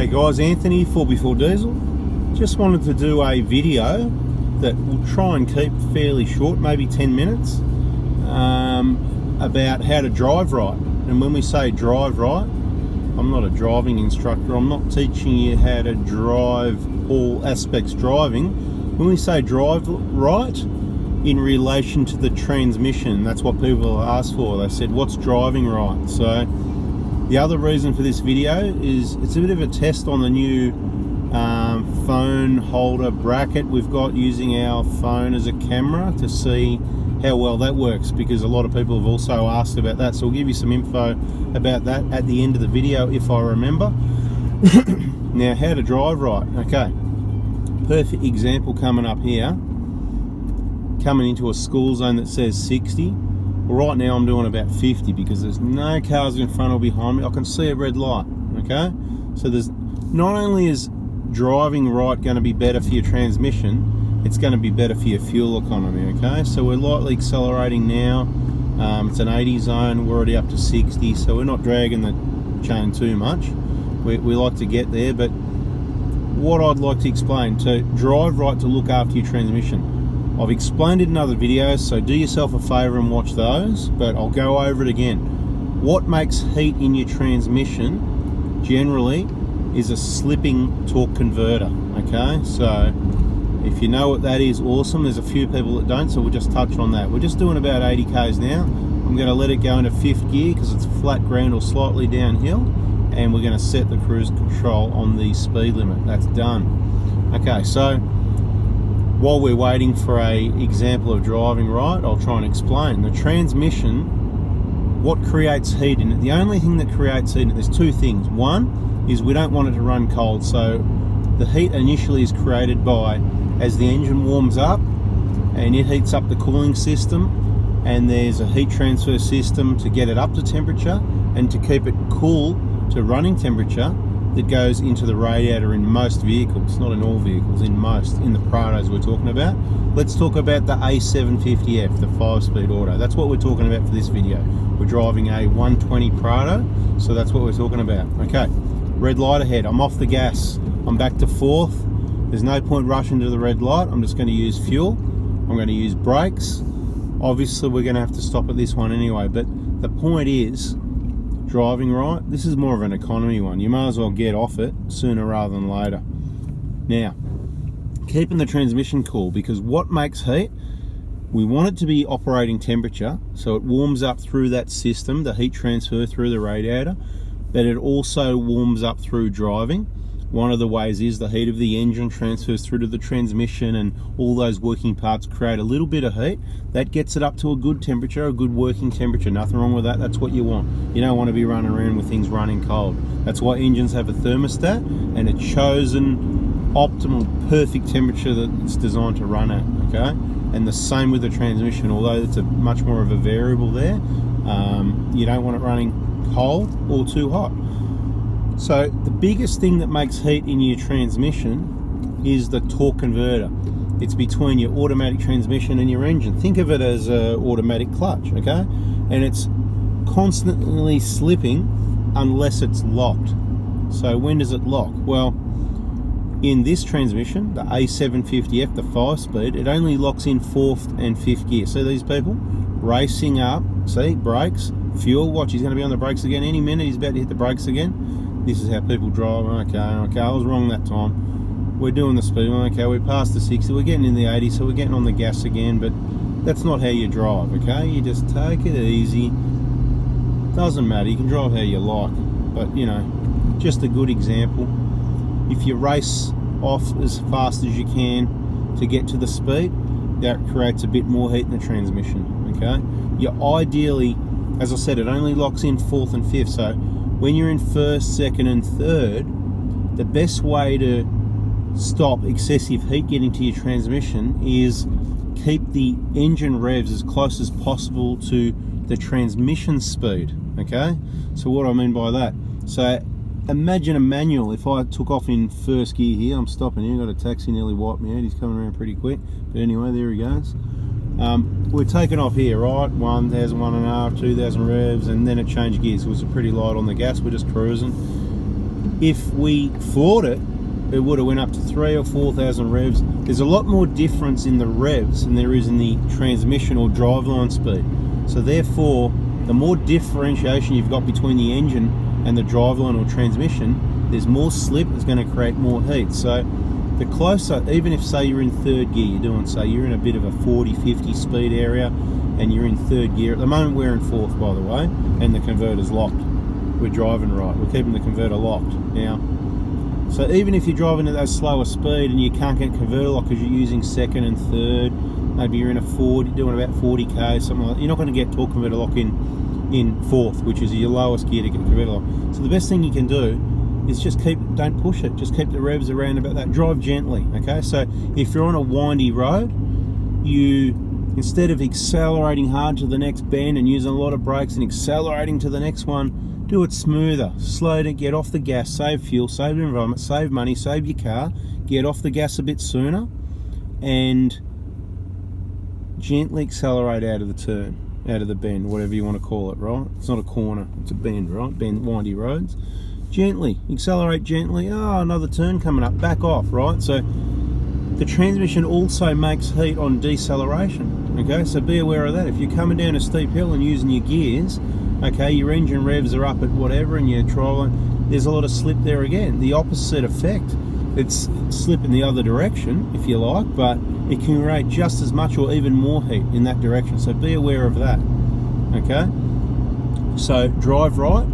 Hey guys, Anthony, 4x4 Diesel. Just wanted to do a video that will try and keep fairly short, maybe 10 minutes, about how to drive right. And when we say drive right, I'm not a driving instructor. I'm not teaching you how to drive all aspects driving. When we say drive right, in relation to the transmission, that's what people ask for. They said, what's driving right? So the other reason for this video is it's a bit of a test on the new phone holder bracket we've got, using our phone as a camera to see how well that works, because a lot of people have also asked about that. So we'll give you some info about that at the end of the video if I remember. Now, how to drive right. Okay, perfect example coming up here. Coming into a school zone that says 60. Well, right now I'm doing about 50 because there's no cars in front or behind me. I can see a red light. Okay, so there's not only is driving right going to be better for your transmission, it's going to be better for your fuel economy. Okay, so we're lightly accelerating now. It's an 80 zone. We're already up to 60, so we're not dragging the chain too much. We like to get there, but what I'd like to explain, to drive right, to look after your transmission. I've explained it in other videos, so do yourself a favour and watch those, but I'll go over it again. What makes heat in your transmission generally is a slipping torque converter. Okay, so if you know what that is, awesome. There's a few people that don't, so we'll just touch on that. We're just doing about 80 k's now. I'm going to let it go into 5th gear because it's flat ground or slightly downhill, and we're going to set the cruise control on the speed limit. That's done. Okay, so while we're waiting for a example of driving right, I'll try and explain. The transmission, what creates heat in it? The only thing that creates heat in it, there's two things. One is we don't want it to run cold. So the heat initially is created by, as the engine warms up and it heats up the cooling system, and there's a heat transfer system to get it up to temperature and to keep it cool to running temperature, that goes into the radiator in most vehicles, not in all vehicles, in most, in the Prados we're talking about. Let's talk about the A750F, the 5-speed auto. That's what we're talking about for this video. We're driving a 120 Prado, so that's what we're talking about. Okay, red light ahead. I'm off the gas. I'm back to 4th. There's no point rushing to the red light. I'm just going to use fuel. I'm going to use brakes. Obviously, we're going to have to stop at this one anyway, but the point is, driving right, this is more of an economy one. You may as well get off it sooner rather than later. Now, keeping the transmission cool, because what makes heat, we want it to be operating temperature, so it warms up through that system, the heat transfer through the radiator, but it also warms up through driving. One of the ways is the heat of the engine transfers through to the transmission, and all those working parts create a little bit of heat. That gets it up to a good temperature, a good working temperature. Nothing wrong with that. That's what you want. You don't want to be running around with things running cold. That's why engines have a thermostat and a chosen optimal perfect temperature that it's designed to run at. Okay, and the same with the transmission, although it's a much more of a variable there. You don't want it running cold or too hot. So the biggest thing that makes heat in your transmission is the torque converter. It's between your automatic transmission and your engine. Think of it as an automatic clutch, okay? And it's constantly slipping unless it's locked. So when does it lock? Well, in this transmission, the A750F, the 5-speed, it only locks in 4th and 5th gear. See these people racing up, see, brakes, fuel, watch, he's going to be on the brakes again any minute. He's about to hit the brakes again. This is how people drive. Okay, I was wrong that time. We're doing the speed. Okay, we're past the 60. We're getting in the 80, so we're getting on the gas again, but that's not how you drive, okay? You just take it easy. Doesn't matter. You can drive how you like, but, you know, just a good example. If you race off as fast as you can to get to the speed, that creates a bit more heat in the transmission, okay? You ideally, as I said, it only locks in 4th and 5th, so when you're in 1st, 2nd and 3rd, the best way to stop excessive heat getting to your transmission is keep the engine revs as close as possible to the transmission speed, okay? So what I mean by that, so imagine a manual. If I took off in 1st gear here, I'm stopping here, got a taxi nearly wiped me out, he's coming around pretty quick, but anyway, there he goes. We're taking off here, right? 1,000, 1.5, 2,000 revs, and then it changed gears. It was pretty light on the gas. We're just cruising. if we floored it, it would have went up to 3,000 or 4,000 revs. There's a lot more difference in the revs than there is in the transmission or driveline speed. So therefore, the more differentiation you've got between the engine and the driveline or transmission, there's more slip, it's going to create more heat. So the closer, even if say you're in third gear, you're in a bit of a 40, 50 speed area and you're in third gear. At the moment we're in fourth, by the way, and the converter's locked. We're driving right, we're keeping the converter locked. Now, so even if you're driving at that slower speed and you can't get converter lock because you're using second and third, maybe you're in a 40, doing about 40k, something like that, you're not going to get torque converter lock in fourth, which is your lowest gear to get converter lock. So the best thing you can do is just don't push it, just keep the revs around about that. Drive gently, okay? So if you're on a windy road, you, instead of accelerating hard to the next bend and using a lot of brakes and accelerating to the next one, do it smoother, slow it, get off the gas, save fuel, save the environment, save money, save your car, get off the gas a bit sooner, and gently accelerate out of the turn, out of the bend, whatever you want to call it, right? It's not a corner, it's a bend, right? Bend, windy roads. Gently, accelerate gently. Oh, another turn coming up, back off, right? So the transmission also makes heat on deceleration, okay? So be aware of that. If you're coming down a steep hill and using your gears, okay, your engine revs are up at whatever and you're trialing, there's a lot of slip there again. The opposite effect. It's slip in the other direction, if you like, but it can create just as much or even more heat in that direction. So be aware of that, okay? So drive right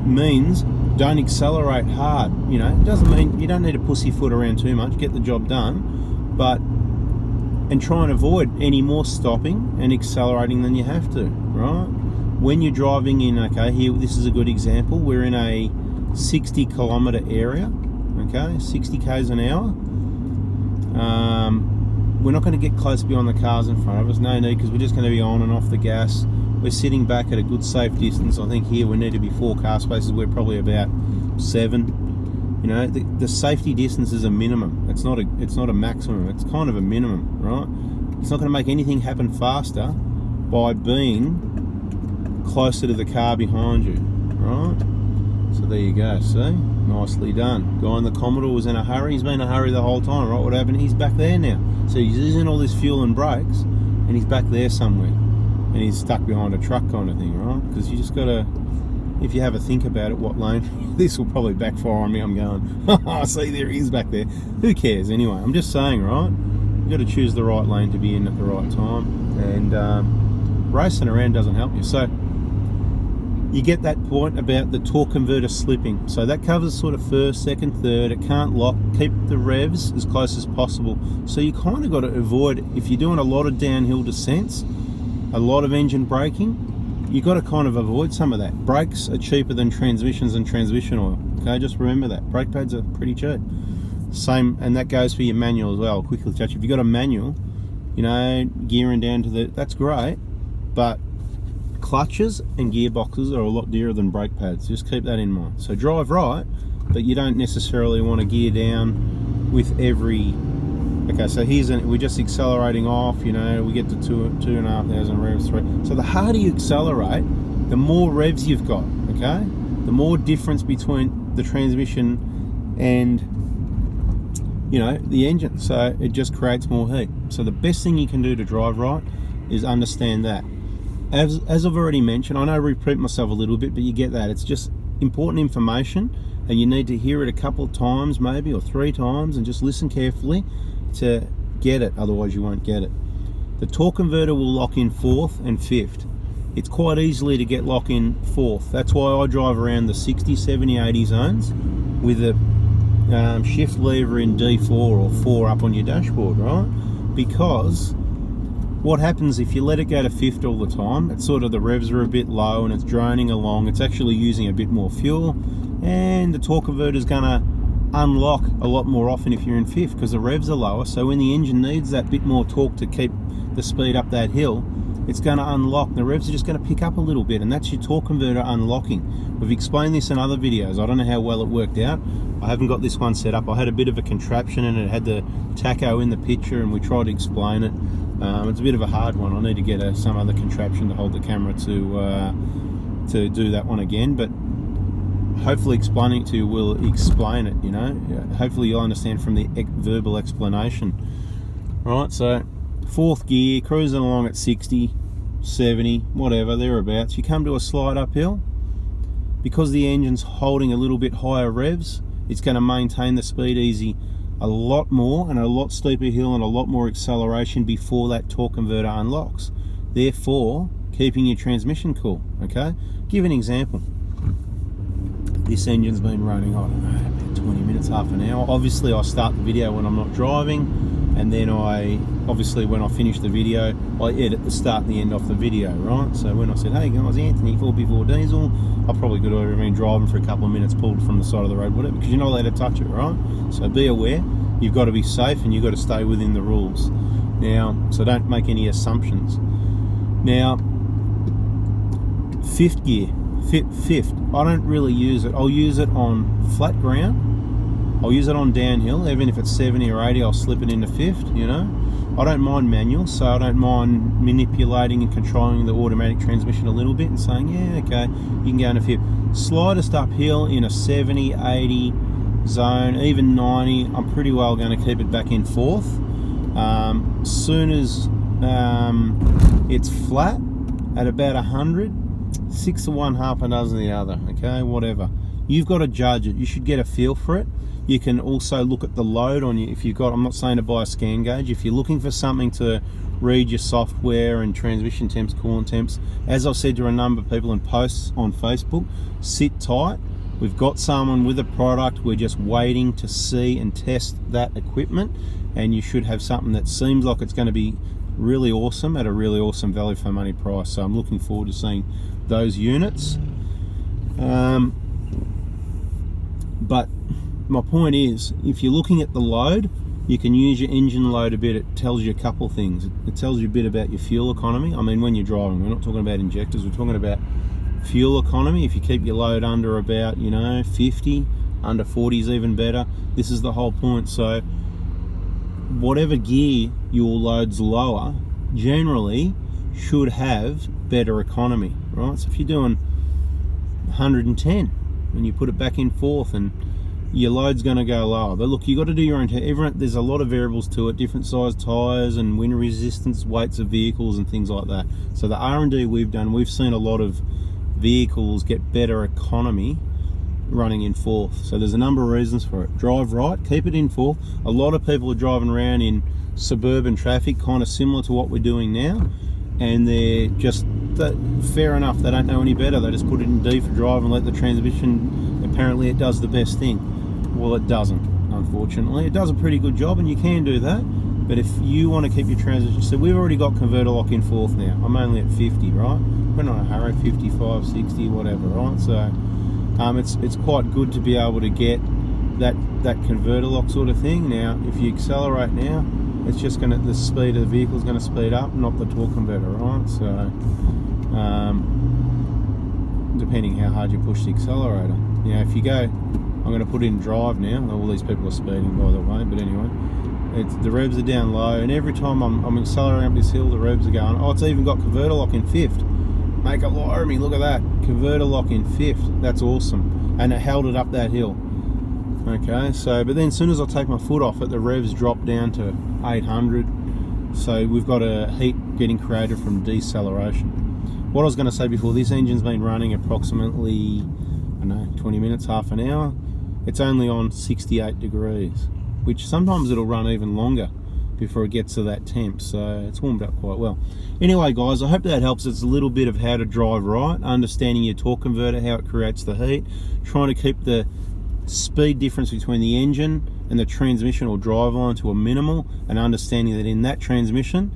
means don't accelerate hard. You know, it doesn't mean you don't need to pussyfoot around too much, get the job done, but, and try and avoid any more stopping and accelerating than you have to, right? When you're driving in, okay, here, this is a good example. We're in a 60 kilometer area, okay, 60 k's an hour. We're not going to get close beyond the cars in front of us, no need, because we're just going to be on and off the gas. We're sitting back at a good safe distance. I think here we need to be 4 car spaces. We're probably about 7. You know, the safety distance is a minimum. It's not a maximum. It's kind of a minimum, right? It's not going to make anything happen faster by being closer to the car behind you, right? So there you go, see? Nicely done. Guy in the Commodore was in a hurry. He's been in a hurry the whole time, right? What happened? He's back there now. So he's using all this fuel and brakes, and he's back there somewhere. And he's stuck behind a truck kind of thing, right? Because you just got to, if you have a think about it, what lane, this will probably backfire on me. I'm going, see, there he is back there. Who cares anyway? I'm just saying, right? You've got to choose the right lane to be in at the right time. And racing around doesn't help you. So you get that point about the torque converter slipping. So that covers sort of first, second, third. It can't lock. Keep the revs as close as possible. So you kind of got to avoid, if you're doing a lot of downhill descents, a lot of engine braking, you got to kind of avoid some of that. Brakes are cheaper than transmissions and transmission oil. Okay, just remember that. Brake pads are pretty cheap. Same, and that goes for your manual as well. I'll quickly touch. If you've got a manual, you know, gearing down to the, that's great, but clutches and gearboxes are a lot dearer than brake pads. Just keep that in mind. So drive right, but you don't necessarily want to gear down with every. Okay, so we're just accelerating off. You know, we get to 2,500 revs, 3. So the harder you accelerate, the more revs you've got. Okay, the more difference between the transmission and, you know, the engine. So it just creates more heat. So the best thing you can do to drive right is understand that. As I've already mentioned, I know I repeat myself a little bit, but you get that. It's just important information, and you need to hear it a couple of times maybe, or 3 times, and just listen carefully to get it, otherwise you won't get it. The torque converter will lock in 4th and 5th. It's quite easily to get lock in 4th. That's why I drive around the 60, 70, 80 zones with a shift lever in D4 or 4 up on your dashboard, right? Because what happens if you let it go to 5th all the time, it's sort of the revs are a bit low and it's droning along, it's actually using a bit more fuel, and the torque converter is going to unlock a lot more often if you're in 5th because the revs are lower. So when the engine needs that bit more torque to keep the speed up that hill, it's going to unlock. The revs are just going to pick up a little bit, and that's your torque converter unlocking. We've explained this in other videos. I don't know how well it worked out. I haven't got this one set up. I had a bit of a contraption and it had the tacho in the picture, and we tried to explain it. It's a bit of a hard one. I need to get some other contraption to hold the camera to do that one again. But hopefully explaining it to you will explain it, you know. Hopefully you'll understand from the verbal explanation. Right, so 4th gear, cruising along at 60, 70, whatever, thereabouts. You come to a slight uphill. Because the engine's holding a little bit higher revs, it's going to maintain the speed easy a lot more, and a lot steeper hill and a lot more acceleration before that torque converter unlocks, therefore keeping your transmission cool. Okay, give an example. This engine's been running, I don't know, about 20 minutes, half an hour. Obviously I start the video when I'm not driving, and then obviously when I finish the video, I edit the start and the end off the video, right? So when I said, hey guys, Anthony, 4x4 diesel, I probably could have been driving for a couple of minutes, pulled from the side of the road, whatever, because you're not allowed to touch it, right? So be aware, you've got to be safe and you've got to stay within the rules. Now, so don't make any assumptions. Now, 5th gear, fifth, I don't really use it. I'll use it on flat ground. I'll use it on downhill. Even if it's 70 or 80, I'll slip it into 5th, you know. I don't mind manual, so I don't mind manipulating and controlling the automatic transmission a little bit and saying, yeah, okay, you can go into 5th. Slightest uphill in a 70, 80 zone, even 90, I'm pretty well going to keep it back in 4th. Soon as it's flat at about 100, 6 of one, half a dozen of the other, okay, whatever. You've got to judge it. You should get a feel for it. You can also look at the load on you. If you've got, I'm not saying to buy a scan gauge, if you're looking for something to read your software and transmission temps, coolant temps, as I've said to a number of people in posts on Facebook, sit tight. We've got someone with a product, we're just waiting to see and test that equipment, and you should have something that seems like it's going to be really awesome at a really awesome value for money price. So I'm looking forward to seeing those units. But my point is, if you're looking at the load, you can use your engine load a bit. It tells you a couple things. It tells you a bit about your fuel economy. I mean, when you're driving, we're not talking about injectors, we're talking about fuel economy. If you keep your load under about, you know, 50, under 40 is even better. This is the whole point. So whatever gear your load's lower, generally should have better economy, right? So if you're doing 110 and you put it back in 4th, and your load's going to go lower. But look, you got to do your own. There's a lot of variables to it, different size tyres and wind resistance, weights of vehicles and things like that. So the R&D we've done, we've seen a lot of vehicles get better economy running in 4th. So there's a number of reasons for it. Drive right, keep it in 4th. A lot of people are driving around in suburban traffic, kind of similar to what we're doing now, and they're just, fair enough, they don't know any better. They just put it in D for drive and let the transmission, apparently it does the best thing. Well, it doesn't, unfortunately. It does a pretty good job, and you can do that, but if you want to keep your transmission, so we've already got converter lock in 4th now. I'm only at 50, right? We're not in a hurry, 55, 60, whatever, right? So it's quite good to be able to get that converter lock sort of thing. Now, if you accelerate now, it's just going to, the speed of the vehicle is going to speed up, not the torque converter, right? So depending how hard you push the accelerator. Now, if you go, I'm going to put in drive now. All these people are speeding, by the way, but anyway, the revs are down low, and every time I'm accelerating up this hill, the revs are going. Oh, it's even got converter lock in 5th. Make a lie of me, look at that, converter lock in 5th. That's awesome, and it held it up that hill. Okay, so but then as soon as I take my foot off it, the revs drop down to 800. So we've got a heat getting created from deceleration. What I was going to say before, this engine's been running approximately, I don't know, 20 minutes, half an hour. It's only on 68 degrees, which sometimes it'll run even longer before it gets to that temp, so it's warmed up quite well. Anyway guys, I hope that helps. It's a little bit of how to drive right, understanding your torque converter, how it creates the heat, trying to keep the speed difference between the engine and the transmission or driveline to a minimal, and understanding that in that transmission,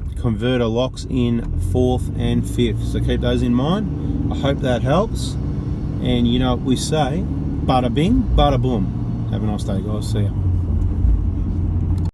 the converter locks in 4th and 5th. So keep those in mind. I hope that helps. And you know what we say, bada bing, bada boom. Have a nice day guys, see ya.